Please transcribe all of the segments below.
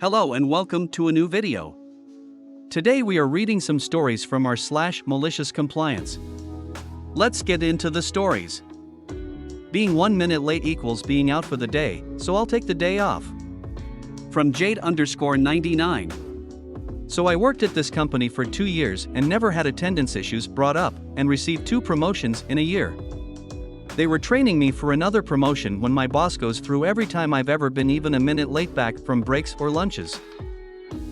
Hello and welcome to a new video. Today we are reading some stories from our /malicious compliance. Let's get into the stories. Being 1 minute late equals being out for the day, so I'll take the day off. From Jade_99. So I worked at this company for 2 years and never had attendance issues brought up, and received 2 promotions in a year. They were training me for another promotion when my boss goes through every time I've ever been even a minute late back from breaks or lunches.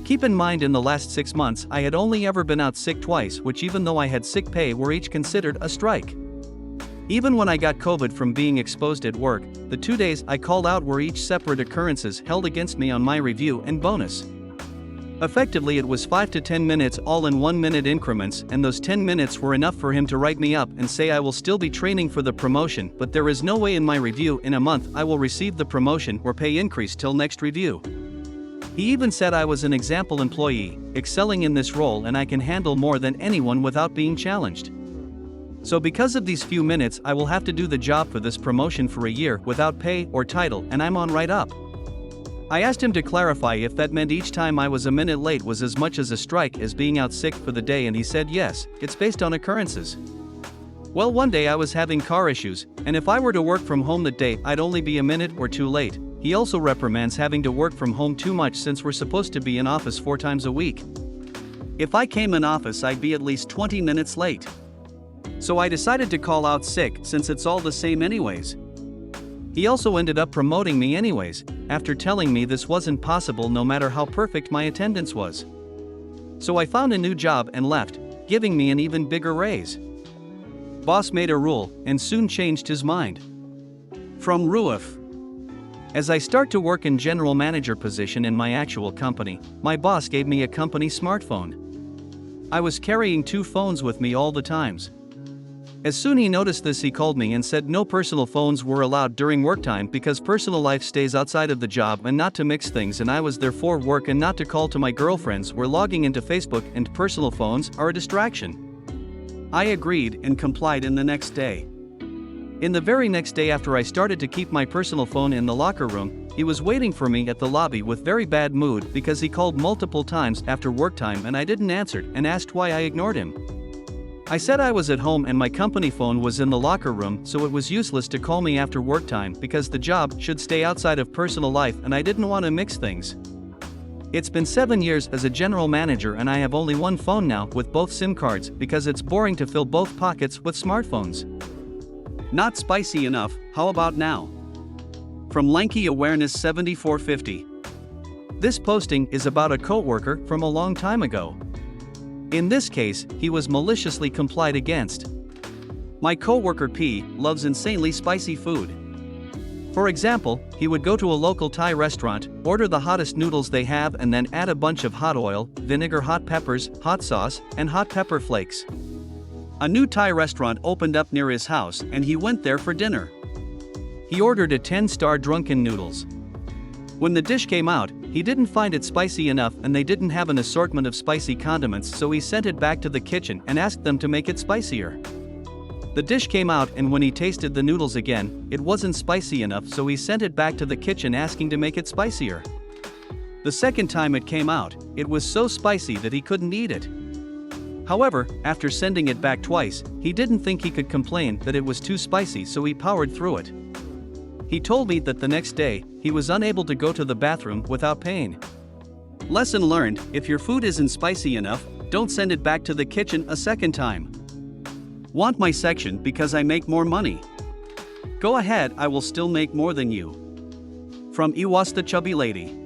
Keep in mind, in the last 6 months I had only ever been out sick twice, which, even though I had sick pay, were each considered a strike. Even when I got COVID from being exposed at work, the 2 days I called out were each separate occurrences held against me on my review and bonus. Effectively, it was 5 to 10 minutes all in 1 minute increments, and those 10 minutes were enough for him to write me up and say I will still be training for the promotion, but there is no way in my review in a month I will receive the promotion or pay increase till next review. He even said I was an example employee, excelling in this role, and I can handle more than anyone without being challenged. So because of these few minutes I will have to do the job for this promotion for a year without pay or title, and I'm on right up. I asked him to clarify if that meant each time I was a minute late was as much as a strike as being out sick for the day, and he said yes, it's based on occurrences. Well, one day I was having car issues, and if I were to work from home that day I'd only be a minute or 2 late. He also reprimands having to work from home too much since we're supposed to be in office 4 times a week. If I came in office I'd be at least 20 minutes late. So I decided to call out sick since it's all the same anyways. He also ended up promoting me anyways, after telling me this wasn't possible no matter how perfect my attendance was. So I found a new job and left, giving me an even bigger raise. Boss made a rule and soon changed his mind. From Ruif. As I start to work in general manager position in my actual company, my boss gave me a company smartphone. I was carrying 2 phones with me all the times. As soon he noticed this, he called me and said no personal phones were allowed during work time because personal life stays outside of the job, and not to mix things, and I was there for work and not to call to my girlfriends where logging into Facebook and personal phones are a distraction. I agreed and complied in the next day. In the very next day after I started to keep my personal phone in the locker room, he was waiting for me at the lobby with very bad mood because he called multiple times after work time and I didn't answer, and asked why I ignored him. I said I was at home and my company phone was in the locker room, so it was useless to call me after work time because the job should stay outside of personal life and I didn't want to mix things. It's been 7 years as a general manager and I have only 1 phone now with both SIM cards because it's boring to fill both pockets with smartphones. Not spicy enough, how about now? From Lanky Awareness 7450. This posting is about a coworker from a long time ago. In this case, he was maliciously complied against. My coworker P loves insanely spicy food. For example, he would go to a local Thai restaurant, order the hottest noodles they have, and then add a bunch of hot oil, vinegar, hot peppers, hot sauce, and hot pepper flakes. A new Thai restaurant opened up near his house and he went there for dinner. He ordered a 10-star drunken noodles. When the dish came out, he didn't find it spicy enough and they didn't have an assortment of spicy condiments, so he sent it back to the kitchen and asked them to make it spicier. The dish came out and when he tasted the noodles again, it wasn't spicy enough, so he sent it back to the kitchen asking to make it spicier. The second time it came out, it was so spicy that he couldn't eat it. However, after sending it back twice, he didn't think he could complain that it was too spicy, so he powered through it. He told me that the next day, he was unable to go to the bathroom without pain. Lesson learned: if your food isn't spicy enough, don't send it back to the kitchen a second time. Want my section because I make more money? Go ahead, I will still make more than you. From Iwas the Chubby Lady.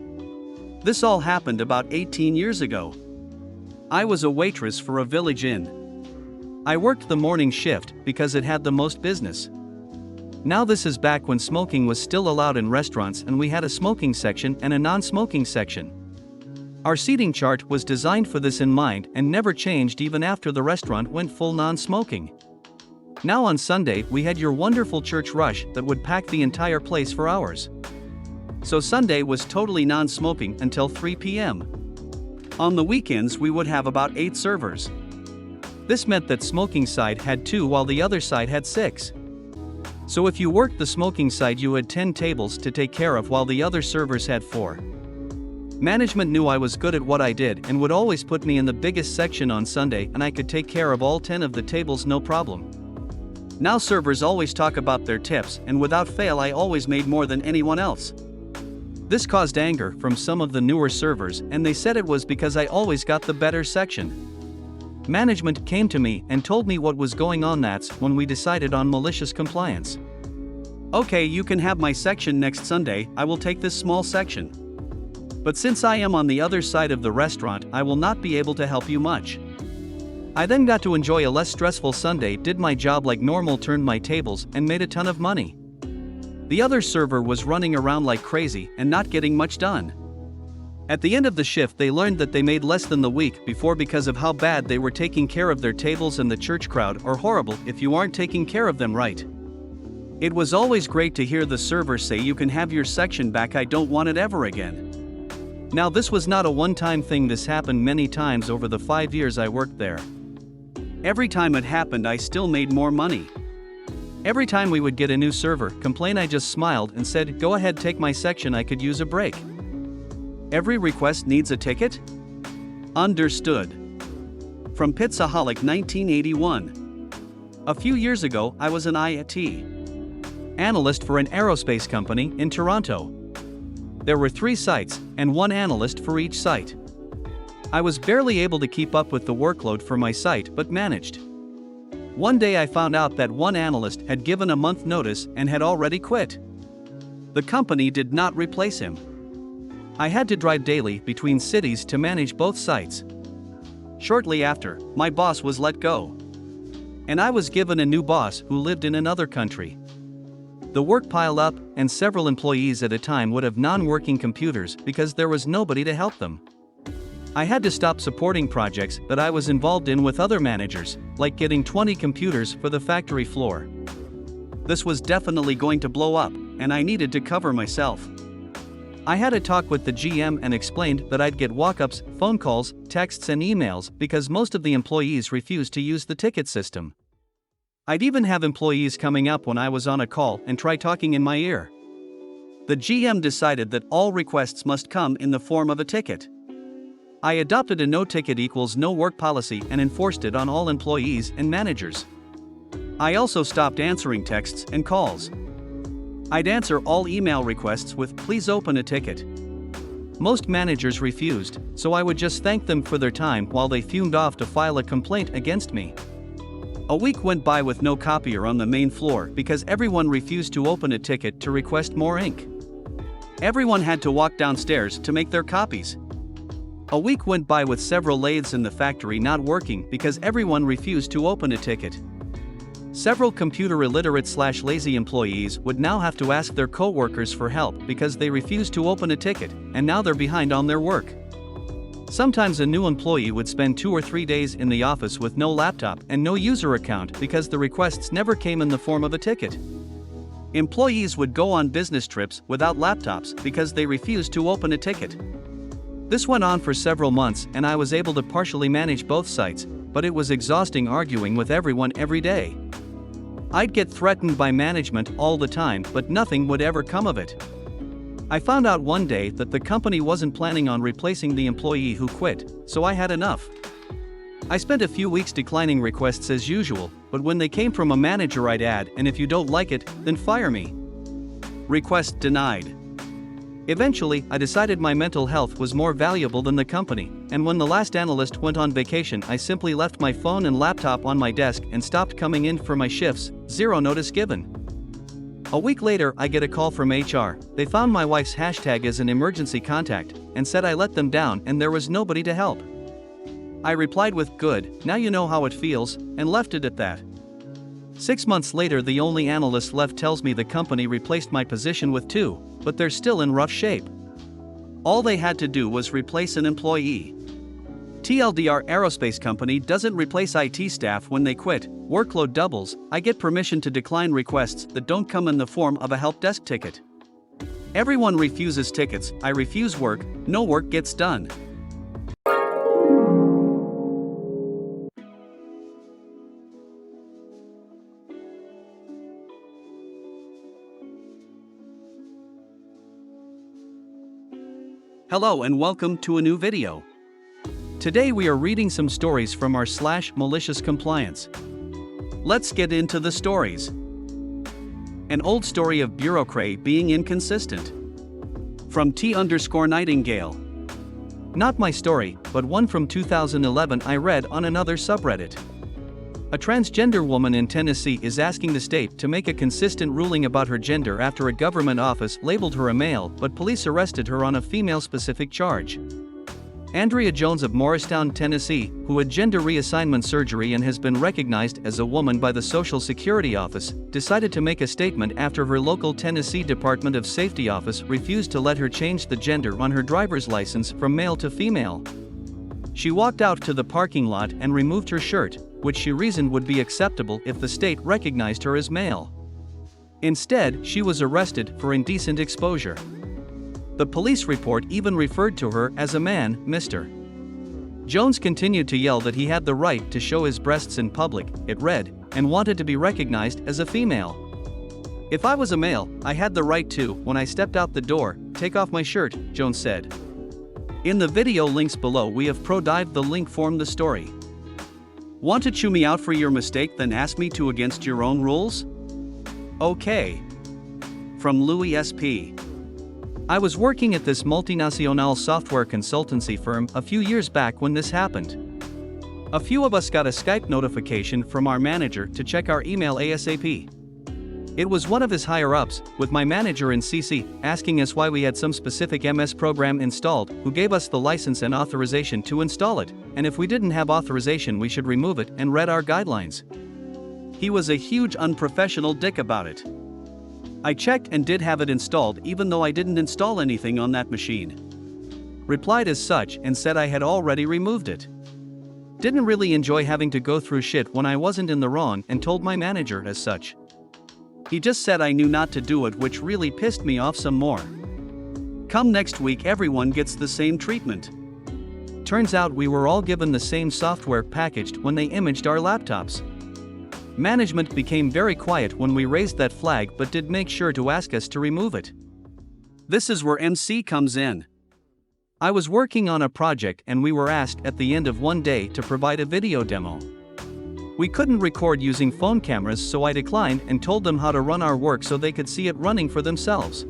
This all happened about 18 years ago. I was a waitress for a village inn. I worked the morning shift because it had the most business. Now this is back when smoking was still allowed in restaurants and we had a smoking section and a non-smoking section. Our seating chart was designed for this in mind and never changed even after the restaurant went full non-smoking. Now on Sunday we had your wonderful church rush that would pack the entire place for hours. So Sunday was totally non-smoking until 3 p.m. On the weekends we would have about 8 servers. This meant that smoking side had 2 while the other side had 6. So if you worked the smoking side you had 10 tables to take care of while the other servers had 4. Management knew I was good at what I did and would always put me in the biggest section on Sunday, and I could take care of all 10 of the tables no problem. Now servers always talk about their tips, and without fail I always made more than anyone else. This caused anger from some of the newer servers, and they said it was because I always got the better section. Management came to me and told me what was going on. That's when we decided on malicious compliance. Okay, you can have my section next Sunday, I will take this small section. But since I am on the other side of the restaurant, I will not be able to help you much. I then got to enjoy a less stressful Sunday, did my job like normal, turned my tables, and made a ton of money. The other server was running around like crazy and not getting much done. At the end of the shift, they learned that they made less than the week before because of how bad they were taking care of their tables, and the church crowd are horrible if you aren't taking care of them right. It was always great to hear the server say, "You can have your section back, I don't want it ever again." Now this was not a one-time thing, this happened many times over the 5 years I worked there. Every time it happened I still made more money. Every time we would get a new server complain, I just smiled and said, "Go ahead, take my section, I could use a break." Every request needs a ticket? Understood. From Pizzaholic 1981. A few years ago, I was an IT analyst for an aerospace company in Toronto. There were 3 sites, and 1 analyst for each site. I was barely able to keep up with the workload for my site, but managed. One day I found out that 1 analyst had given a month notice and had already quit. The company did not replace him. I had to drive daily between cities to manage both sites. Shortly after, my boss was let go. And I was given a new boss who lived in another country. The work piled up, and several employees at a time would have non-working computers because there was nobody to help them. I had to stop supporting projects that I was involved in with other managers, like getting 20 computers for the factory floor. This was definitely going to blow up, and I needed to cover myself. I had a talk with the GM and explained that I'd get walk-ups, phone calls, texts and emails because most of the employees refused to use the ticket system. I'd even have employees coming up when I was on a call and try talking in my ear. The GM decided that all requests must come in the form of a ticket. I adopted a no ticket equals no work policy and enforced it on all employees and managers. I also stopped answering texts and calls. I'd answer all email requests with "please open a ticket." Most managers refused, so I would just thank them for their time while they fumed off to file a complaint against me. A week went by with no copier on the main floor because everyone refused to open a ticket to request more ink. Everyone had to walk downstairs to make their copies. A week went by with several lathes in the factory not working because everyone refused to open a ticket. Several computer illiterate/lazy employees would now have to ask their co-workers for help because they refused to open a ticket, and now they're behind on their work. Sometimes a new employee would spend 2 or 3 days in the office with no laptop and no user account because the requests never came in the form of a ticket. Employees would go on business trips without laptops because they refused to open a ticket. This went on for several months, and I was able to partially manage both sites, but it was exhausting arguing with everyone every day. I'd get threatened by management all the time, but nothing would ever come of it. I found out one day that the company wasn't planning on replacing the employee who quit, so I had enough. I spent a few weeks declining requests as usual, but when they came from a manager I'd add, "and if you don't like it, then fire me." Request denied. Eventually, I decided my mental health was more valuable than the company, and when the last analyst went on vacation, I simply left my phone and laptop on my desk and stopped coming in for my shifts, 0 notice given. A week later, I get a call from HR. They found my wife's hashtag as an emergency contact and said I let them down and there was nobody to help. I replied with "good, now you know how it feels," and left it at that. 6 months later, the only analyst left tells me the company replaced my position with 2, but they're still in rough shape. All they had to do was replace an employee. TLDR: aerospace company doesn't replace IT staff when they quit, workload doubles, I get permission to decline requests that don't come in the form of a help desk ticket. Everyone refuses tickets, I refuse work, no work gets done. Hello and welcome to a new video. Today we are reading some stories from our /malicious compliance. Let's get into the stories. An old story of bureaucracy being inconsistent. From T_Nightingale. Not my story, but one from 2011 I read on another subreddit. A transgender woman in Tennessee is asking the state to make a consistent ruling about her gender after a government office labeled her a male, but police arrested her on a female-specific charge. Andrea Jones of Morristown, Tennessee, who had gender reassignment surgery and has been recognized as a woman by the Social Security Office, decided to make a statement after her local Tennessee Department of Safety office refused to let her change the gender on her driver's license from male to female. She walked out to the parking lot and removed her shirt, which she reasoned would be acceptable if the state recognized her as male. Instead, she was arrested for indecent exposure. The police report even referred to her as a man, Mr. Jones continued to yell that he had the right to show his breasts in public, it read, and wanted to be recognized as a female. "If I was a male, I had the right to, when I stepped out the door, take off my shirt," Jones said. In the video links below we have pro-dived the link from the story. Want to chew me out for your mistake then ask me to against your own rules? Okay. From Louis SP. I was working at this multinational software consultancy firm a few years back when this happened. A few of us got a Skype notification from our manager to check our email ASAP. It was one of his higher-ups, with my manager in CC, asking us why we had some specific MS program installed, who gave us the license and authorization to install it, and if we didn't have authorization we should remove it, and read our guidelines. He was a huge unprofessional dick about it. I checked and did have it installed even though I didn't install anything on that machine. Replied as such and said I had already removed it. Didn't really enjoy having to go through shit when I wasn't in the wrong and told my manager as such. He just said I knew not to do it, which really pissed me off some more. Come next week everyone gets the same treatment. Turns out we were all given the same software packaged when they imaged our laptops. Management became very quiet when we raised that flag but did make sure to ask us to remove it. This is where MC comes in. I was working on a project and we were asked at the end of one day to provide a video demo. We couldn't record using phone cameras, so I declined and told them how to run our work so they could see it running for themselves.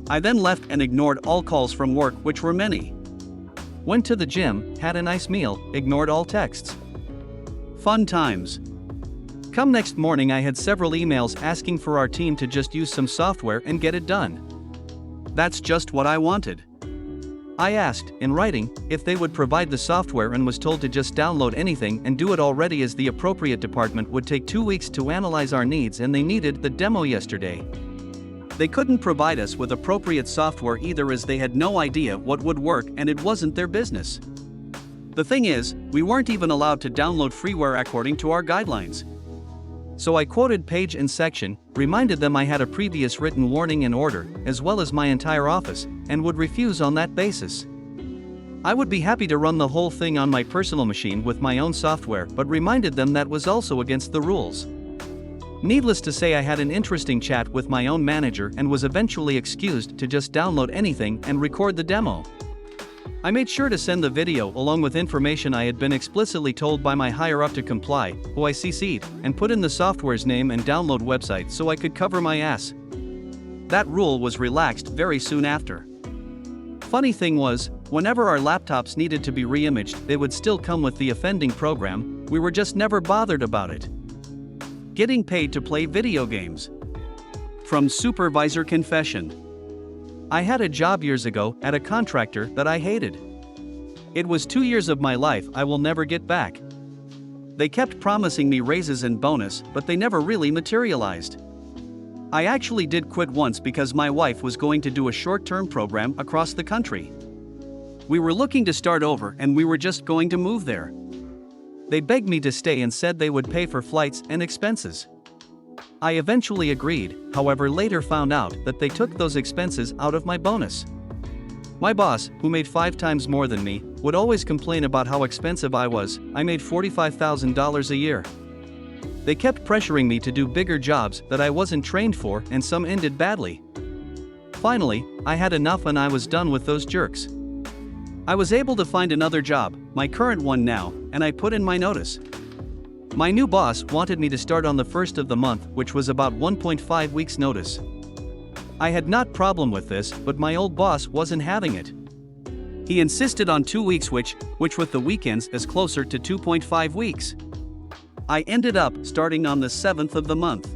I then left and ignored all calls from work, which were many. Went to the gym, had a nice meal, ignored all texts. Fun times. Come next morning I had several emails asking for our team to just use some software and get it done. That's just what I wanted. I asked, in writing, if they would provide the software and was told to just download anything and do it already, as the appropriate department would take 2 weeks to analyze our needs and they needed the demo yesterday. They couldn't provide us with appropriate software either, as they had no idea what would work and it wasn't their business. The thing is, we weren't even allowed to download freeware according to our guidelines. So I quoted page and section, reminded them I had a previous written warning and order, as well as my entire office, and would refuse on that basis. I would be happy to run the whole thing on my personal machine with my own software, but reminded them that was also against the rules. Needless to say, I had an interesting chat with my own manager and was eventually excused to just download anything and record the demo. I made sure to send the video along with information I had been explicitly told by my higher-up to comply, who I CC'd, and put in the software's name and download website so I could cover my ass. That rule was relaxed very soon after. Funny thing was, whenever our laptops needed to be re-imaged, they would still come with the offending program. We were just never bothered about it. Getting paid to play video games. From Supervisor Confession. I had a job years ago at a contractor that I hated. It was 2 years of my life I will never get back. They kept promising me raises and bonus, but they never really materialized. I actually did quit once because my wife was going to do a short-term program across the country. We were looking to start over and we were just going to move there. They begged me to stay and said they would pay for flights and expenses. I eventually agreed, however later found out that they took those expenses out of my bonus. My boss, who made 5 times more than me, would always complain about how expensive I was. I made $45,000 a year. They kept pressuring me to do bigger jobs that I wasn't trained for, and some ended badly. finally, I had enough and I was done with those jerks. I was able to find another job, my current one now, and I put in my notice. My new boss wanted me to start on the 1st of the month, which was about 1.5 weeks notice. I had not problem with this, but my old boss wasn't having it. He insisted on 2 weeks which with the weekends is closer to 2.5 weeks. I ended up starting on the 7th of the month.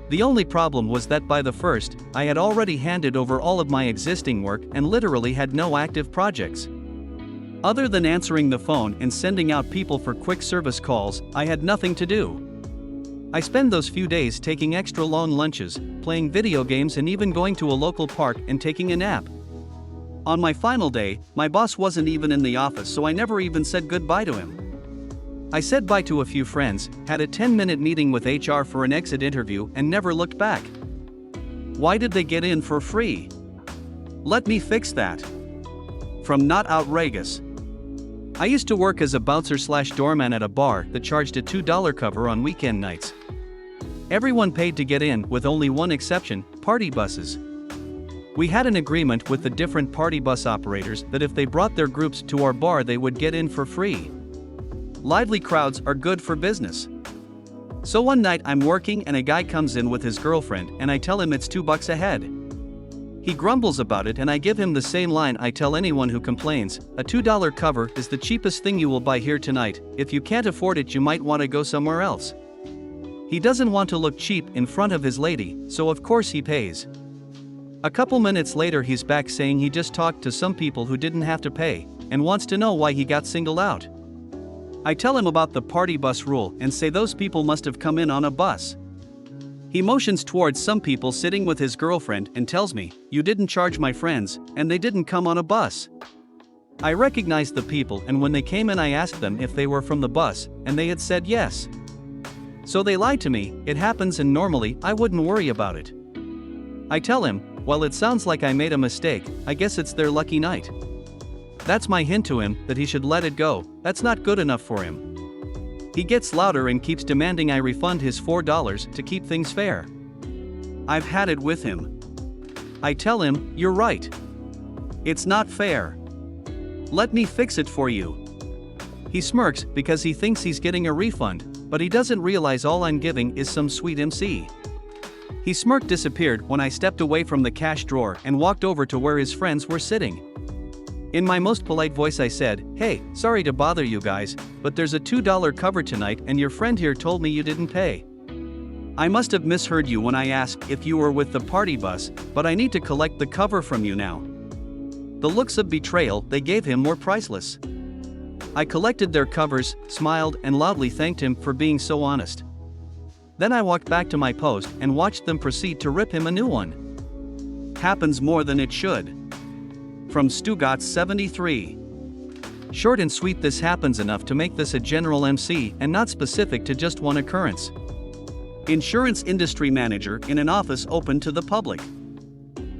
The only problem was that by the 1st, I had already handed over all of my existing work and literally had no active projects. Other than answering the phone and sending out people for quick service calls, I had nothing to do. I spent those few days taking extra long lunches, playing video games and even going to a local park and taking a nap. On my final day, my boss wasn't even in the office, so I never even said goodbye to him. I said bye to a few friends, had a 10-minute meeting with HR for an exit interview and never looked back. Why did they get in for free? Let me fix that. From Not Outrageous. I used to work as a bouncer/doorman at a bar that charged a $2 cover on weekend nights. Everyone paid to get in, with only one exception: party buses. We had an agreement with the different party bus operators that if they brought their groups to our bar they would get in for free. Lively crowds are good for business. So one night I'm working and a guy comes in with his girlfriend and I tell him it's $2 a head. He grumbles about it and I give him the same line I tell anyone who complains: a $2 cover is the cheapest thing you will buy here tonight. If you can't afford it you might want to go somewhere else. He doesn't want to look cheap in front of his lady, so of course he pays. A couple minutes later he's back saying he just talked to some people who didn't have to pay and wants to know why he got singled out. I tell him about the party bus rule and say those people must have come in on a bus. He motions towards some people sitting with his girlfriend and tells me, "You didn't charge my friends, and they didn't come on a bus." I recognized the people and when they came in I asked them if they were from the bus, and they had said yes. So they lied to me. It happens and normally I wouldn't worry about it. I tell him, "Well, it sounds like I made a mistake, I guess it's their lucky night." That's my hint to him that he should let it go. That's not good enough for him. He gets louder and keeps demanding I refund his $4 to keep things fair. I've had it with him. I tell him, "You're right. It's not fair. Let me fix it for you." He smirks because he thinks he's getting a refund, but he doesn't realize all I'm giving is some sweet MC. His smirk disappeared when I stepped away from the cash drawer and walked over to where his friends were sitting. In my most polite voice I said, "Hey, sorry to bother you guys, but there's a $2 cover tonight and your friend here told me you didn't pay. I must have misheard you when I asked if you were with the party bus, but I need to collect the cover from you now." The looks of betrayal they gave him were priceless. I collected their covers, smiled and loudly thanked him for being so honest. Then I walked back to my post and watched them proceed to rip him a new one. Happens more than it should. From Stugot73. Short and sweet, this happens enough to make this a general MC and not specific to just one occurrence. Insurance industry manager in an office open to the public.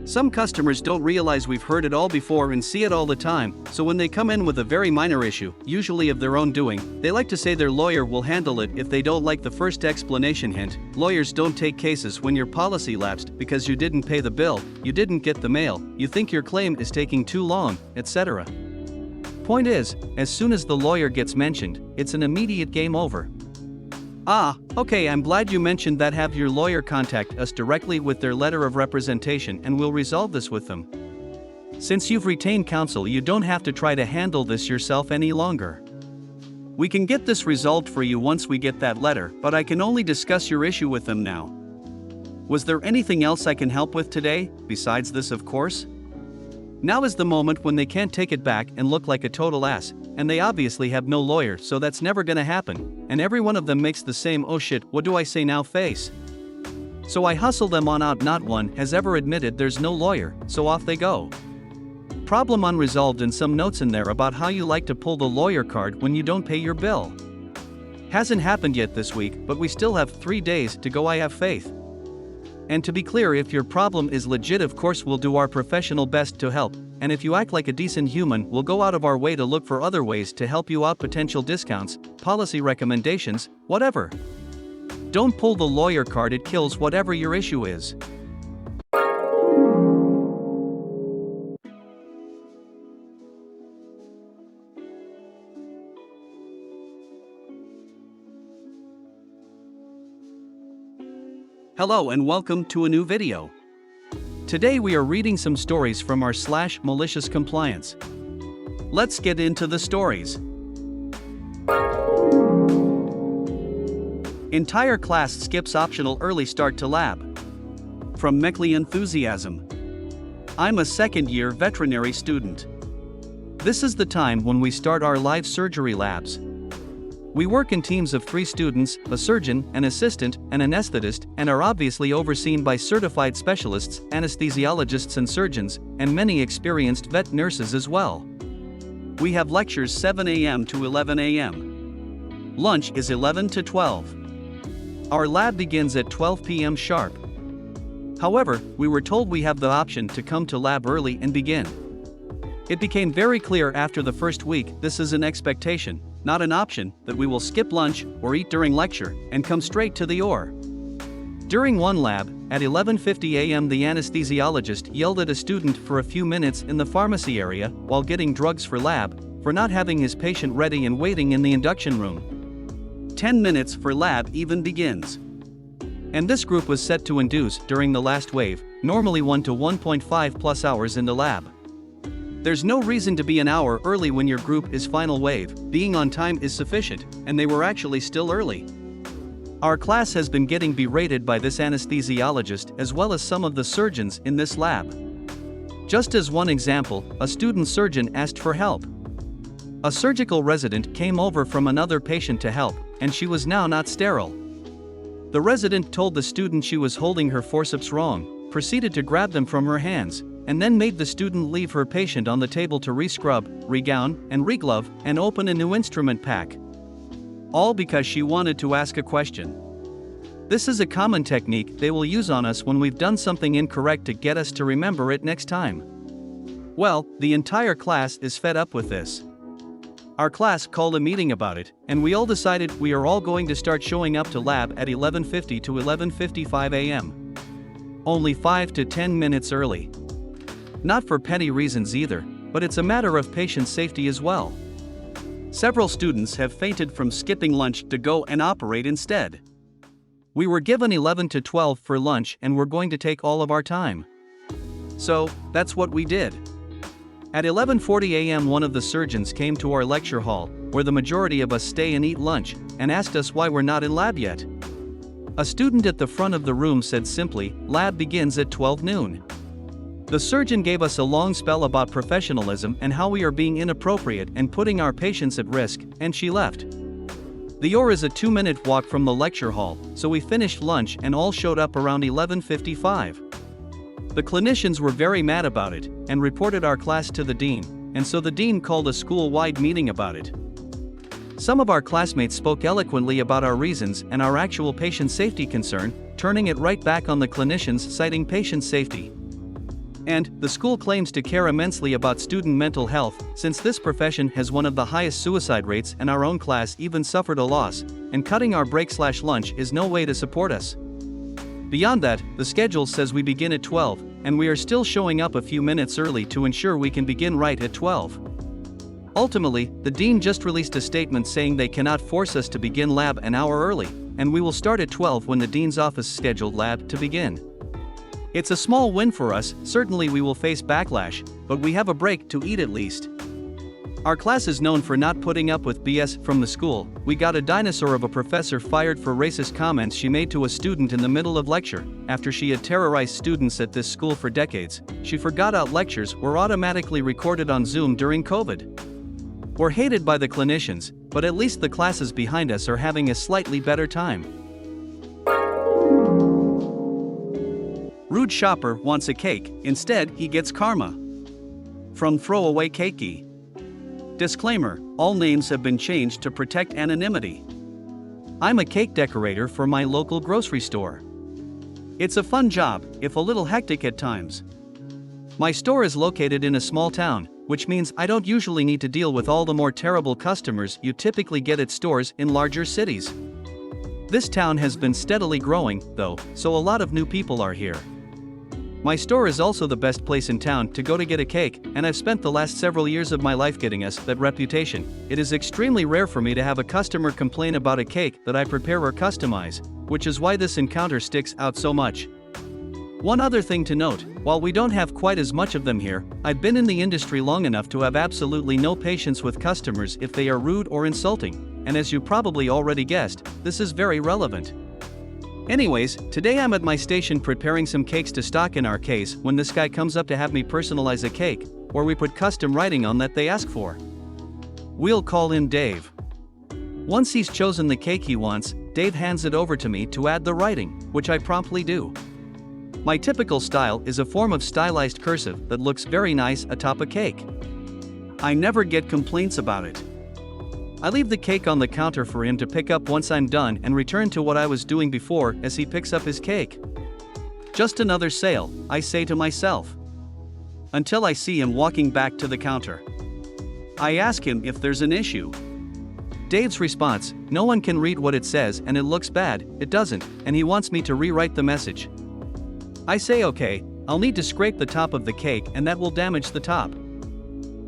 Some customers don't realize we've heard it all before and see it all the time, so when they come in with a very minor issue, usually of their own doing, they like to say their lawyer will handle it if they don't like the first explanation. Hint: lawyers don't take cases when your policy lapsed because you didn't pay the bill, you didn't get the mail, you think your claim is taking too long, etc. Point is, as soon as the lawyer gets mentioned, it's an immediate game over. Ah, okay, I'm glad you mentioned that. Have your lawyer contact us directly with their letter of representation and we'll resolve this with them. Since you've retained counsel, you don't have to try to handle this yourself any longer. We can get this resolved for you once we get that letter, but I can only discuss your issue with them now. Was there anything else I can help with today, besides this of course? Now is the moment when they can't take it back and look like a total ass, and they obviously have no lawyer, so that's never gonna happen, and every one of them makes the same "oh shit, what do I say now" face. So I hustle them on out. Not one has ever admitted there's no lawyer, so off they go. Problem unresolved, and some notes in there about how you like to pull the lawyer card when you don't pay your bill. Hasn't happened yet this week, but we still have 3 days to go. I have faith. And to be clear, if your problem is legit, of course we'll do our professional best to help, and if you act like a decent human, we'll go out of our way to look for other ways to help you out, potential discounts, policy recommendations, whatever. Don't pull the lawyer card, it kills whatever your issue is. Hello and welcome to a new video. Today we are reading some stories from our /malicious compliance. Let's get into the stories. Entire class skips optional early start to lab. From Mechly Enthusiasm. I'm a second-year veterinary student. This is the time when we start our live surgery labs. We work in teams of 3 students, a surgeon, an assistant, and an anesthetist, and are obviously overseen by certified specialists, anesthesiologists and surgeons, and many experienced vet nurses as well. We have lectures 7 a.m. to 11 a.m. Lunch is 11 to 12. Our lab begins at 12 p.m. sharp. However, we were told we have the option to come to lab early and begin. It became very clear after the first week this is an expectation, not an option, that we will skip lunch or eat during lecture and come straight to the OR. During one lab, at 11:50 a.m. the anesthesiologist yelled at a student for a few minutes in the pharmacy area while getting drugs for lab, for not having his patient ready and waiting in the induction room. 10 minutes for lab even begins. And this group was set to induce during the last wave, normally 1 to 1.5 plus hours in the lab. There's no reason to be an hour early when your group is final wave, being on time is sufficient, and they were actually still early. Our class has been getting berated by this anesthesiologist as well as some of the surgeons in this lab. Just as one example, a student surgeon asked for help. A surgical resident came over from another patient to help, and she was now not sterile. The resident told the student she was holding her forceps wrong, proceeded to grab them from her hands, and then made the student leave her patient on the table to re-scrub, re-gown, and re-glove, and open a new instrument pack. All because she wanted to ask a question. This is a common technique they will use on us when we've done something incorrect to get us to remember it next time. Well, the entire class is fed up with this. Our class called a meeting about it, and we all decided we are all going to start showing up to lab at 11:50 to 11:55 a.m. Only 5 to 10 minutes early. Not for petty reasons either, but it's a matter of patient safety as well. Several students have fainted from skipping lunch to go and operate instead. We were given 11 to 12 for lunch and we're going to take all of our time. So, that's what we did. At 11:40 a.m. one of the surgeons came to our lecture hall, where the majority of us stay and eat lunch, and asked us why we're not in lab yet. A student at the front of the room said simply, "Lab begins at 12 noon. The surgeon gave us a long spell about professionalism and how we are being inappropriate and putting our patients at risk, and she left. The OR is a 2-minute walk from the lecture hall, so we finished lunch and all showed up around 11:55. The clinicians were very mad about it and reported our class to the dean, and so the dean called a school-wide meeting about it. Some of our classmates spoke eloquently about our reasons and our actual patient safety concern, turning it right back on the clinicians citing patient safety. And, the school claims to care immensely about student mental health, since this profession has one of the highest suicide rates and our own class even suffered a loss, and cutting our break/lunch is no way to support us. Beyond that, the schedule says we begin at 12, and we are still showing up a few minutes early to ensure we can begin right at 12. Ultimately, the dean just released a statement saying they cannot force us to begin lab an hour early, and we will start at 12 when the dean's office scheduled lab to begin. It's a small win for us, certainly we will face backlash, but we have a break to eat at least. Our class is known for not putting up with BS from the school. We got a dinosaur of a professor fired for racist comments she made to a student in the middle of lecture, after she had terrorized students at this school for decades. She forgot out lectures were automatically recorded on Zoom during COVID. We're hated by the clinicians, but at least the classes behind us are having a slightly better time. Rude shopper wants a cake, instead he gets karma. From Throwaway Cakey. Disclaimer, all names have been changed to protect anonymity. I'm a cake decorator for my local grocery store. It's a fun job, if a little hectic at times. My store is located in a small town, which means I don't usually need to deal with all the more terrible customers you typically get at stores in larger cities. This town has been steadily growing, though, so a lot of new people are here. My store is also the best place in town to go to get a cake, and I've spent the last several years of my life getting us that reputation. It is extremely rare for me to have a customer complain about a cake that I prepare or customize, which is why this encounter sticks out so much. One other thing to note, while we don't have quite as much of them here, I've been in the industry long enough to have absolutely no patience with customers if they are rude or insulting, and as you probably already guessed, this is very relevant. Anyways, today I'm at my station preparing some cakes to stock in our case when this guy comes up to have me personalize a cake, where we put custom writing on that they ask for. We'll call him Dave. Once he's chosen the cake he wants, Dave hands it over to me to add the writing, which I promptly do. My typical style is a form of stylized cursive that looks very nice atop a cake. I never get complaints about it. I leave the cake on the counter for him to pick up once I'm done and return to what I was doing before as he picks up his cake. Just another sale, I say to myself. Until I see him walking back to the counter. I ask him if there's an issue. Dave's response, "No one can read what it says and it looks bad, it doesn't," and he wants me to rewrite the message. I say okay, I'll need to scrape the top of the cake and that will damage the top.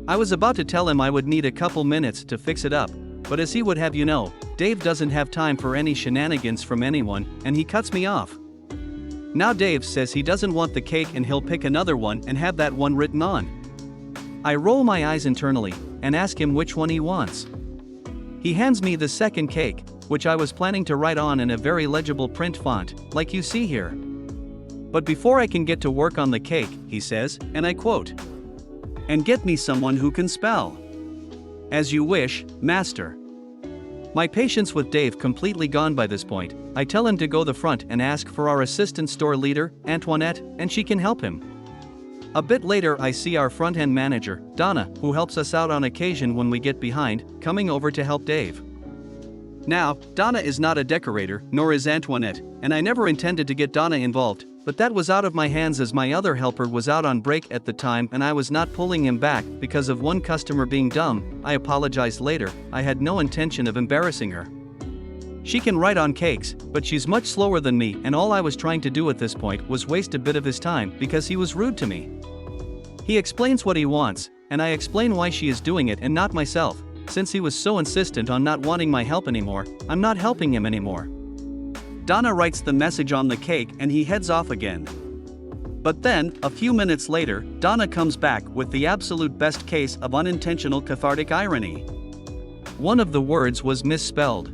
I was about to tell him I would need a couple minutes to fix it up, but as he would have you know, Dave doesn't have time for any shenanigans from anyone, and he cuts me off. Now Dave says he doesn't want the cake and he'll pick another one and have that one written on. I roll my eyes internally and ask him which one he wants. He hands me the second cake, which I was planning to write on in a very legible print font, like you see here. But before I can get to work on the cake, he says, and I quote, "And get me someone who can spell. As you wish, master." My patience with Dave completely gone by this point, I tell him to go the front and ask for our assistant store leader, Antoinette, and she can help him. A bit later I see our front-end manager, Donna, who helps us out on occasion when we get behind, coming over to help Dave. Now, Donna is not a decorator, nor is Antoinette, and I never intended to get Donna involved, but that was out of my hands as my other helper was out on break at the time and I was not pulling him back because of one customer being dumb. I apologized later, I had no intention of embarrassing her. She can write on cakes, but she's much slower than me and all I was trying to do at this point was waste a bit of his time because he was rude to me. He explains what he wants, and I explain why she is doing it and not myself. Since he was so insistent on not wanting my help anymore, I'm not helping him anymore. Donna writes the message on the cake and he heads off again. But then, a few minutes later, Donna comes back with the absolute best case of unintentional cathartic irony. One of the words was misspelled.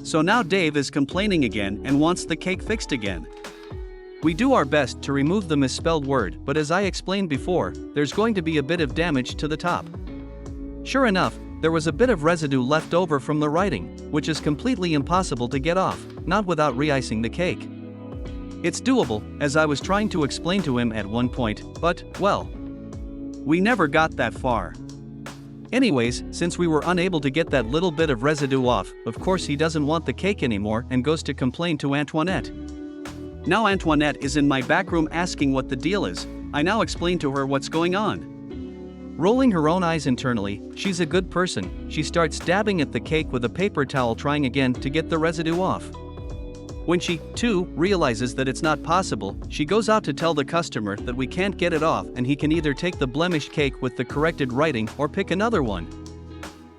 So now Dave is complaining again and wants the cake fixed again. We do our best to remove the misspelled word, but as I explained before, there's going to be a bit of damage to the top. Sure enough, there was a bit of residue left over from the writing, which is completely impossible to get off, not without re-icing the cake. It's doable, as I was trying to explain to him at one point, but, well, we never got that far. Anyways, since we were unable to get that little bit of residue off, of course he doesn't want the cake anymore and goes to complain to Antoinette. Now Antoinette is in my back room asking what the deal is. I now explain to her what's going on. Rolling her own eyes internally, she's a good person, she starts dabbing at the cake with a paper towel trying again to get the residue off. When she, too, realizes that it's not possible, she goes out to tell the customer that we can't get it off and he can either take the blemished cake with the corrected writing or pick another one.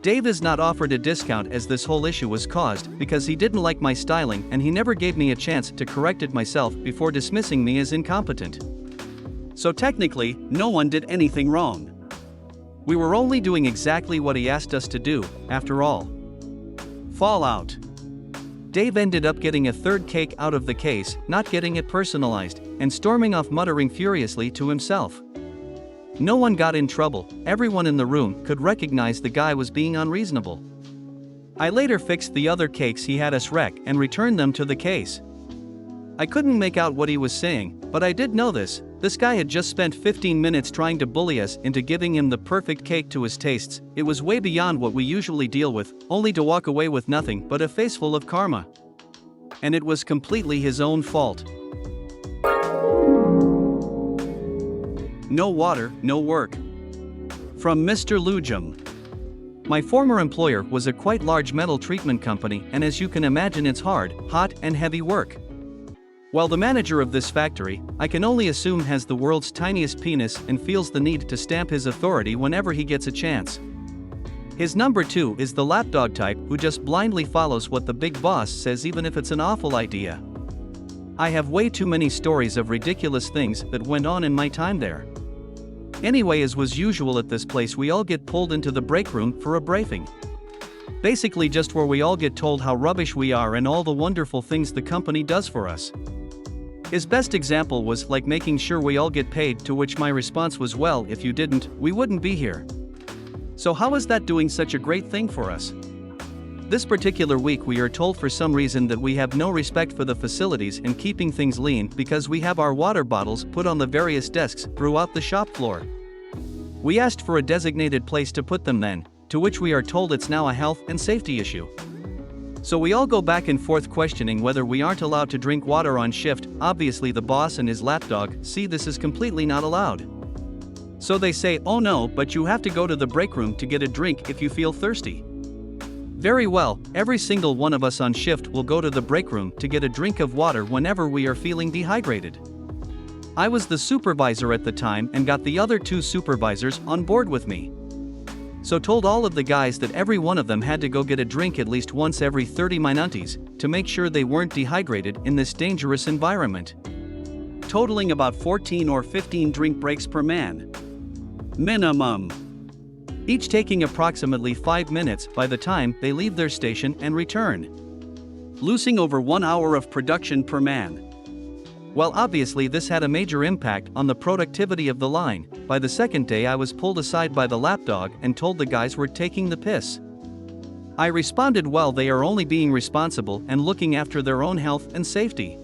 Dave is not offered a discount as this whole issue was caused because he didn't like my styling and he never gave me a chance to correct it myself before dismissing me as incompetent. So technically, no one did anything wrong. We were only doing exactly what he asked us to do, after all. Fallout. Dave ended up getting a third cake out of the case, not getting it personalized, and storming off muttering furiously to himself. No one got in trouble, everyone in the room could recognize the guy was being unreasonable. I later fixed the other cakes he had us wreck and returned them to the case. I couldn't make out what he was saying, but I did know this guy had just spent 15 minutes trying to bully us into giving him the perfect cake to his tastes. It was way beyond what we usually deal with, only to walk away with nothing but a face full of karma. And it was completely his own fault. No water, no work. From Mr. Lujum. My former employer was a quite large metal treatment company, and as you can imagine, it's hard, hot, and heavy work. While the manager of this factory, I can only assume, has the world's tiniest penis and feels the need to stamp his authority whenever he gets a chance. His number 2 is the lapdog type who just blindly follows what the big boss says even if it's an awful idea. I have way too many stories of ridiculous things that went on in my time there. Anyway, as was usual at this place, we all get pulled into the break room for a briefing. Basically just where we all get told how rubbish we are and all the wonderful things the company does for us. His best example was like making sure we all get paid, to which my response was, well, if you didn't, we wouldn't be here. So how is that doing such a great thing for us? This particular week we are told for some reason that we have no respect for the facilities and keeping things lean because we have our water bottles put on the various desks throughout the shop floor. We asked for a designated place to put them then, to which we are told it's now a health and safety issue. So we all go back and forth questioning whether we aren't allowed to drink water on shift. Obviously the boss and his lapdog see this is completely not allowed. So they say, oh no, but you have to go to the break room to get a drink if you feel thirsty. Very well, every single one of us on shift will go to the break room to get a drink of water whenever we are feeling dehydrated. I was the supervisor at the time and got the other 2 supervisors on board with me. So told all of the guys that every one of them had to go get a drink at least once every 30 minutes to make sure they weren't dehydrated in this dangerous environment. Totaling about 14 or 15 drink breaks per man. Minimum. Each taking approximately 5 minutes by the time they leave their station and return. Losing over 1 hour of production per man. Well, obviously this had a major impact on the productivity of the line. By the second day I was pulled aside by the lapdog and told the guys were taking the piss. I responded, well, they are only being responsible and looking after their own health and safety.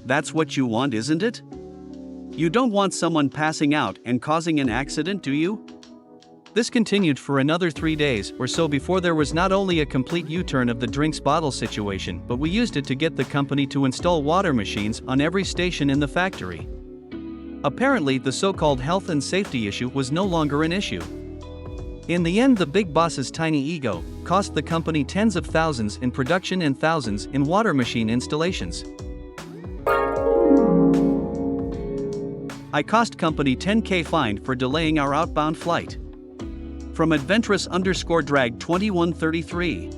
That's what you want, isn't it? You don't want someone passing out and causing an accident, do you? This continued for another 3 days or so before there was not only a complete U-turn of the drinks bottle situation, but we used it to get the company to install water machines on every station in the factory. Apparently the so-called health and safety issue was no longer an issue. In the end, the big boss's tiny ego cost the company tens of thousands in production and thousands in water machine installations. I cost company $10,000 fine for delaying our outbound flight. From Adventurous_drag 2133.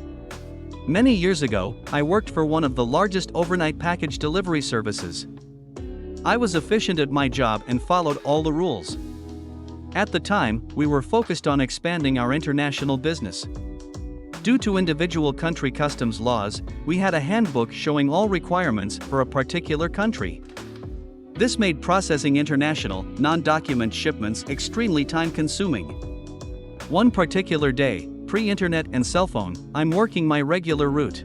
Many years ago, I worked for one of the largest overnight package delivery services. I was efficient at my job and followed all the rules. At the time, we were focused on expanding our international business. Due to individual country customs laws, we had a handbook showing all requirements for a particular country. This made processing international, non-document shipments extremely time-consuming. One particular day, pre-internet and cell phone, I'm working my regular route.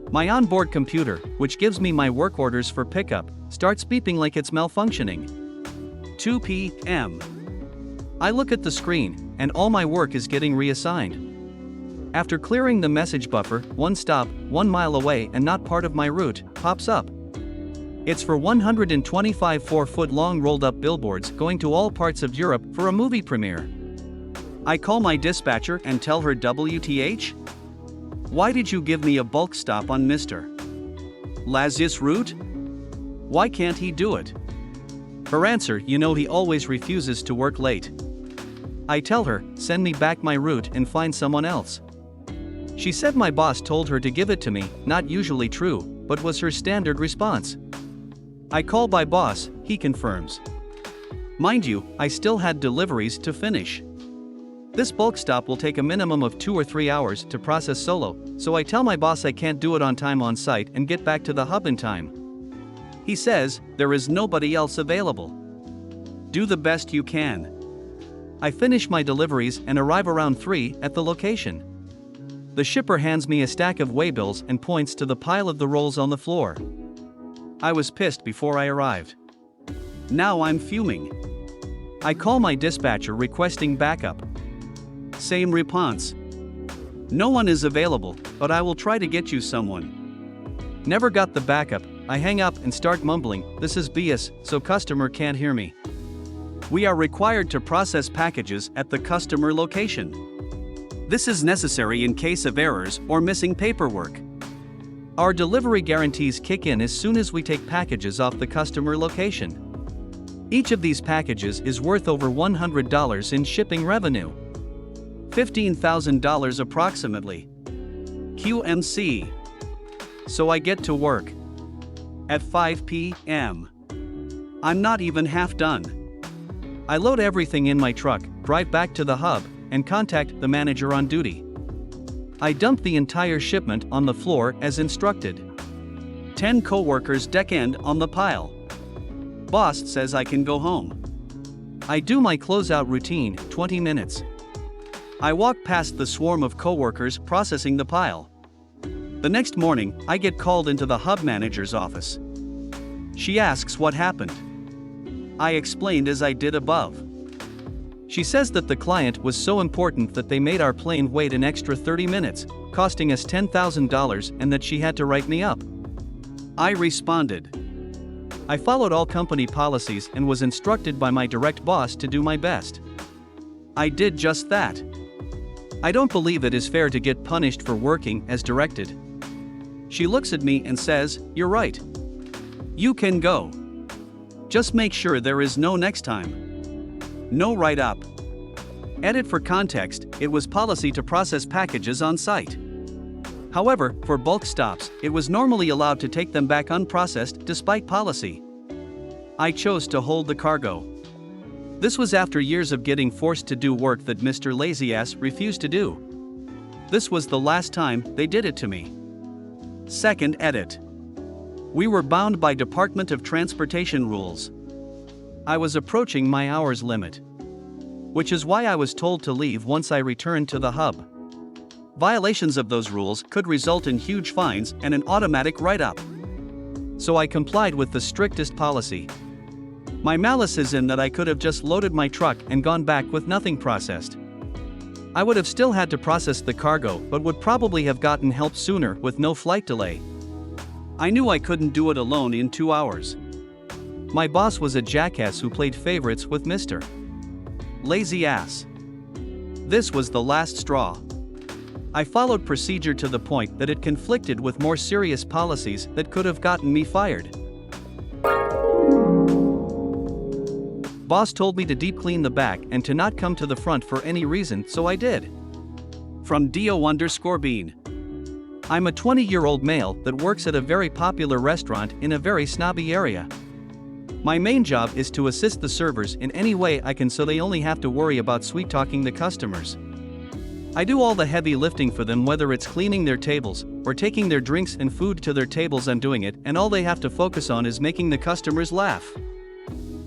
My onboard computer, which gives me my work orders for pickup, starts beeping like it's malfunctioning. 2 p.m. I look at the screen, and all my work is getting reassigned. After clearing the message buffer, one stop, 1 mile away and not part of my route, pops up. It's for 125 4-foot-long rolled-up billboards going to all parts of Europe for a movie premiere. I call my dispatcher and tell her, WTH? Why did you give me a bulk stop on Mr. Laz's route? Why can't he do it? Her answer, you know, he always refuses to work late. I tell her, send me back my route and find someone else. She said my boss told her to give it to me, not usually true, but was her standard response. I call my boss, he confirms. Mind you, I still had deliveries to finish. This bulk stop will take a minimum of 2 or 3 hours to process solo, so I tell my boss I can't do it on time on site and get back to the hub in time. He says, there is nobody else available. Do the best you can. I finish my deliveries and arrive around 3 at the location. The shipper hands me a stack of waybills and points to the pile of the rolls on the floor. I was pissed before I arrived. Now I'm fuming. I call my dispatcher requesting backup. Same response. No one is available, but I will try to get you someone. Never got the backup. I hang up and start mumbling, this is BS, so customer can't hear me. We are required to process packages at the customer location. This is necessary in case of errors or missing paperwork. Our delivery guarantees kick in as soon as we take packages off the customer location. Each of these packages is worth over $100 in shipping revenue. $15,000 approximately. QMC. So I get to work at 5 p.m. I'm not even half done. I load everything in my truck, drive back to the hub, and contact the manager on duty. I dump the entire shipment on the floor as instructed. 10 co-workers deck end on the pile. Boss says I can go home. I do my closeout routine, 20 minutes. I walk past the swarm of co-workers processing the pile. The next morning, I get called into the hub manager's office. She asks what happened. I explained as I did above. She says that the client was so important that they made our plane wait an extra 30 minutes, costing us $10,000, and that she had to write me up. I responded. I followed all company policies and was instructed by my direct boss to do my best. I did just that. I don't believe it is fair to get punished for working as directed. She looks at me and says, "You're right. You can go. Just make sure there is no next time. No write-up." Edit for context, it was policy to process packages on site. However, for bulk stops, it was normally allowed to take them back unprocessed despite policy. I chose to hold the cargo. This was after years of getting forced to do work that Mr. Lazyass refused to do. This was the last time they did it to me. Second edit. We were bound by Department of Transportation rules. I was approaching my hours limit, which is why I was told to leave once I returned to the hub. Violations of those rules could result in huge fines and an automatic write-up. So I complied with the strictest policy. My malice is in that I could have just loaded my truck and gone back with nothing processed. I would have still had to process the cargo, but would probably have gotten help sooner with no flight delay. I knew I couldn't do it alone in 2 hours. My boss was a jackass who played favorites with Mr. Lazyass. This was the last straw. I followed procedure to the point that it conflicted with more serious policies that could have gotten me fired. Boss told me to deep clean the back and to not come to the front for any reason, so I did. From Dio_Bean. I'm a 20-year-old male that works at a very popular restaurant in a very snobby area. My main job is to assist the servers in any way I can so they only have to worry about sweet-talking the customers. I do all the heavy lifting for them, whether it's cleaning their tables or taking their drinks and food to their tables. I'm doing it, and all they have to focus on is making the customers laugh.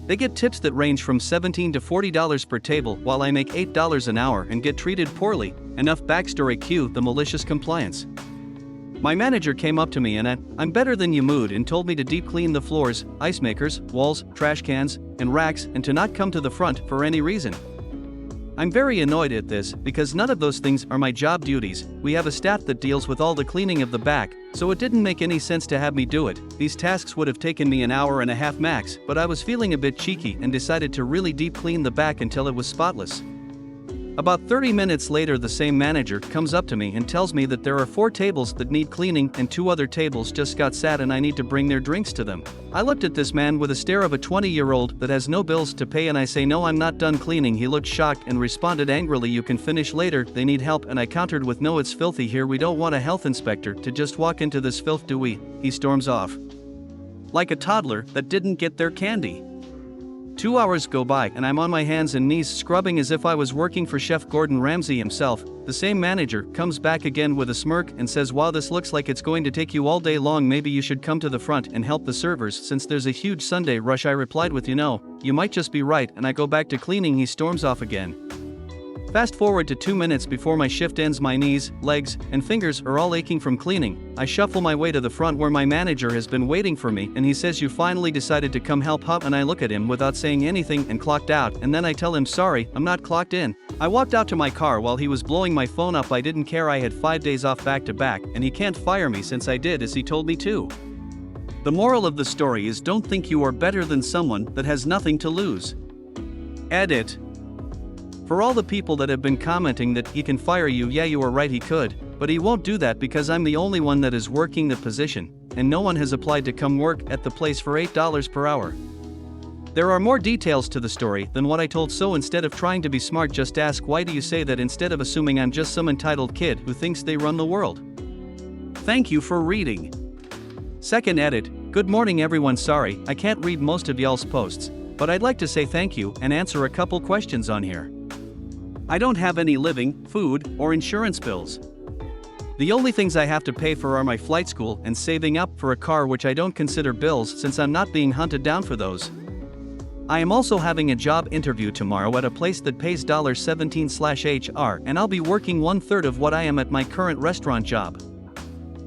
They get tips that range from $17 to $40 per table, while I make $8 an hour and get treated poorly. Enough backstory. Cue the malicious compliance. My manager came up to me and I'm better than you mood and told me to deep clean the floors, ice makers, walls, trash cans, and racks, and to not come to the front for any reason. I'm very annoyed at this because none of those things are my job duties. We have a staff that deals with all the cleaning of the back, so it didn't make any sense to have me do it. These tasks would have taken me an hour and a half max, but I was feeling a bit cheeky and decided to really deep clean the back until it was spotless. About 30 minutes later, the same manager comes up to me and tells me that there are 4 tables that need cleaning and 2 other tables just got sat and I need to bring their drinks to them. I looked at this man with a stare of a 20-year-old that has no bills to pay and I say, "No, I'm not done cleaning." He looked shocked and responded angrily, "You can finish later, they need help," and I countered with, "No, it's filthy here, we don't want a health inspector to just walk into this filth, do we?" He storms off like a toddler that didn't get their candy. 2 hours go by and I'm on my hands and knees scrubbing as if I was working for Chef Gordon Ramsay himself. The same manager comes back again with a smirk and says, "Wow, this looks like it's going to take you all day long. Maybe you should come to the front and help the servers since there's a huge Sunday rush." I replied with, "You know, you might just be right," and I go back to cleaning. He storms off again. Fast forward to 2 minutes before my shift ends. My knees, legs, and fingers are all aching from cleaning. I shuffle my way to the front where my manager has been waiting for me, and he says, "You finally decided to come help, huh?" And I look at him without saying anything and clocked out, and then I tell him, "Sorry, I'm not clocked in." I walked out to my car while he was blowing my phone up. I didn't care. I had 5 days off back to back, and he can't fire me since I did as he told me to. The moral of the story is, don't think you are better than someone that has nothing to lose. Edit. For all the people that have been commenting that he can fire you, yeah, you are right, he could, but he won't do that because I'm the only one that is working the position, and no one has applied to come work at the place for $8 per hour. There are more details to the story than what I told, so instead of trying to be smart, just ask why do you say that instead of assuming I'm just some entitled kid who thinks they run the world. Thank you for reading. Second edit. Good morning everyone, sorry I can't read most of y'all's posts, but I'd like to say thank you and answer a couple questions on here. I don't have any living, food, or insurance bills. The only things I have to pay for are my flight school and saving up for a car, which I don't consider bills since I'm not being hunted down for those. I am also having a job interview tomorrow at a place that pays $17/HR, and I'll be working 1/3 of what I am at my current restaurant job.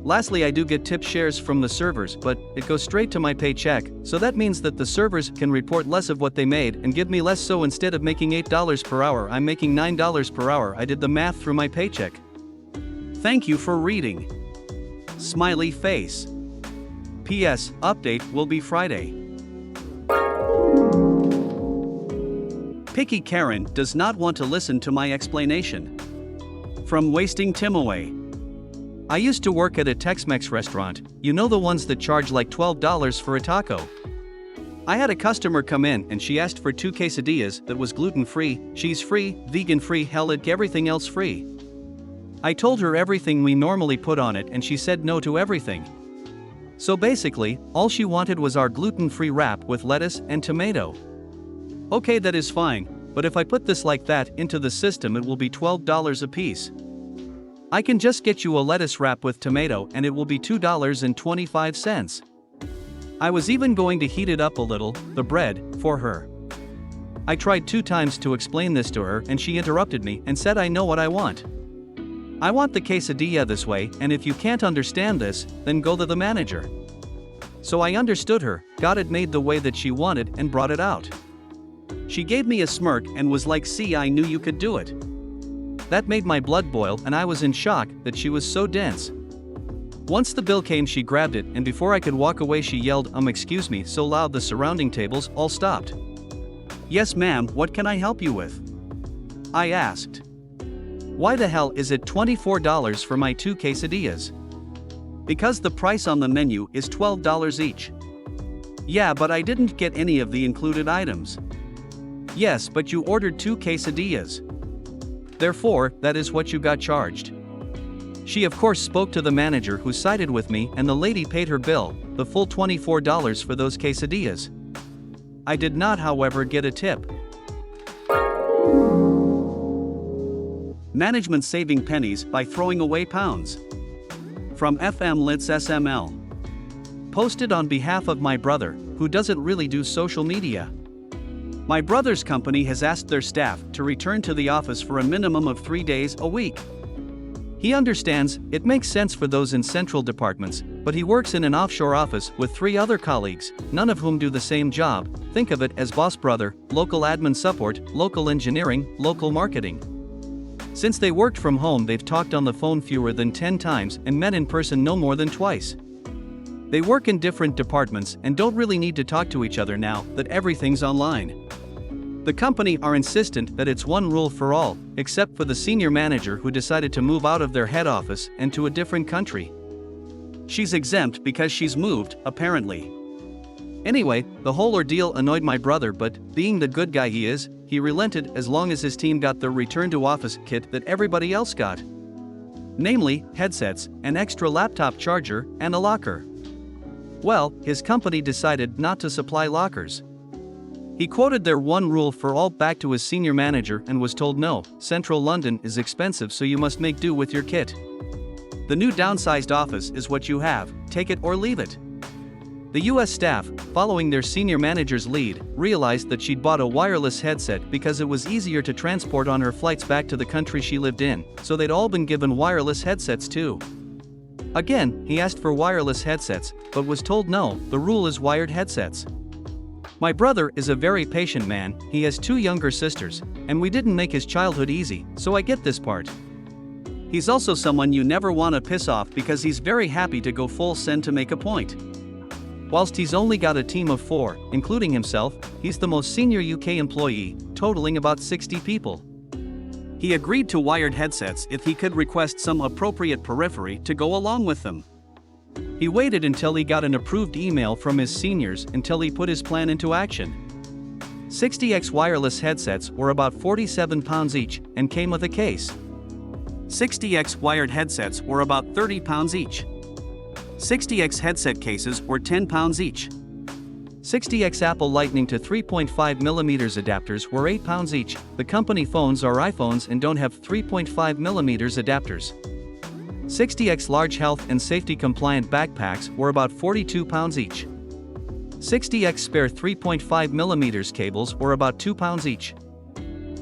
Lastly, I do get tip shares from the servers, but it goes straight to my paycheck, so that means that the servers can report less of what they made and give me less, so instead of making $8 per hour I'm making $9 per hour. I did the math through my paycheck. Thank you for reading. Smiley face. PS, update will be Friday. Picky Karen does not want to listen to my explanation. From Wasting Tim Away. I used to work at a Tex-Mex restaurant, you know, the ones that charge like $12 for a taco. I had a customer come in and she asked for 2 quesadillas that was gluten-free, cheese-free, vegan-free, hell, everything else free. I told her everything we normally put on it and she said no to everything. So basically, all she wanted was our gluten-free wrap with lettuce and tomato. Okay, that is fine, but if I put this like that into the system it will be $12 a piece. I can just get you a lettuce wrap with tomato and it will be $2.25. I was even going to heat it up a little, the bread, for her. I tried 2 times to explain this to her and she interrupted me and said I know what I want. I want the quesadilla this way, and if you can't understand this, then go to the manager. So I understood her, got it made the way that she wanted and brought it out. She gave me a smirk and was like, see, I knew you could do it. That made my blood boil and I was in shock that she was so dense. Once the bill came she grabbed it and before I could walk away she yelled, excuse me, so loud the surrounding tables all stopped. Yes ma'am, what can I help you with? I asked. Why the hell is it $24 for my 2 quesadillas? Because the price on the menu is $12 each. Yeah, but I didn't get any of the included items. Yes, but you ordered 2 quesadillas. Therefore, that is what you got charged. She of course spoke to the manager who sided with me and the lady paid her bill, the full $24 for those quesadillas. I did not, however, get a tip. Management saving pennies by throwing away pounds. From FM Litz SML. Posted on behalf of my brother, who doesn't really do social media. My brother's company has asked their staff to return to the office for a minimum of 3 days a week. He understands, it makes sense for those in central departments, but he works in an offshore office with 3 other colleagues, none of whom do the same job. Think of it as boss brother, local admin support, local engineering, local marketing. Since they worked from home they've talked on the phone fewer than 10 times and met in person no more than twice. They work in different departments and don't really need to talk to each other now that everything's online. The company are insistent that it's one rule for all, except for the senior manager who decided to move out of their head office and to a different country. She's exempt because she's moved, apparently. Anyway, the whole ordeal annoyed my brother, but being the good guy he is, he relented as long as his team got the return to office kit that everybody else got. Namely, headsets, an extra laptop charger, and a locker. Well, his company decided not to supply lockers. He quoted their one rule for all back to his senior manager and was told no, central London is expensive so you must make do with your kit. The new downsized office is what you have, take it or leave it. The US staff, following their senior manager's lead, realized that she'd bought a wireless headset because it was easier to transport on her flights back to the country she lived in, so they'd all been given wireless headsets too. Again, he asked for wireless headsets, but was told no, the rule is wired headsets. My brother is a very patient man, he has 2 younger sisters, and we didn't make his childhood easy, so I get this part. He's also someone you never want to piss off because he's very happy to go full send to make a point. Whilst he's only got a team of 4, including himself, he's the most senior UK employee, totaling about 60 people. He agreed to wired headsets if he could request some appropriate periphery to go along with them. He waited until he got an approved email from his seniors until he put his plan into action. 60x wireless headsets were about 47 pounds each and came with a case. 60x wired headsets were about 30 pounds each. 60x headset cases were 10 pounds each. 60x Apple Lightning to 3.5mm adapters were 8 pounds each. The company phones are iPhones and don't have 3.5mm adapters. 60x large health and safety compliant backpacks were about 42 pounds each. 60x spare 3.5mm cables were about 2 pounds each.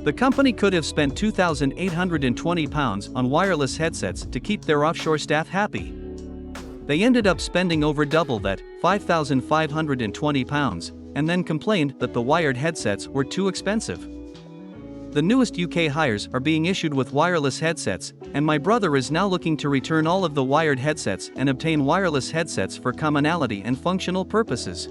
The company could have spent £2,820 on wireless headsets to keep their offshore staff happy. They ended up spending over double that, £5,520, and then complained that the wired headsets were too expensive. The newest UK hires are being issued with wireless headsets, and my brother is now looking to return all of the wired headsets and obtain wireless headsets for commonality and functional purposes.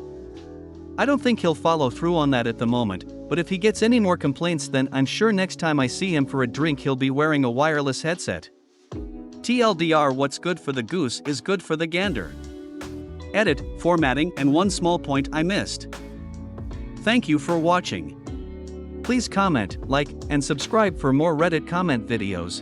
I don't think he'll follow through on that at the moment, but if he gets any more complaints, then I'm sure next time I see him for a drink he'll be wearing a wireless headset. TLDR, what's good for the goose is good for the gander. Edit, formatting, and one small point I missed. Thank you for watching. Please comment, like, and subscribe for more Reddit comment videos.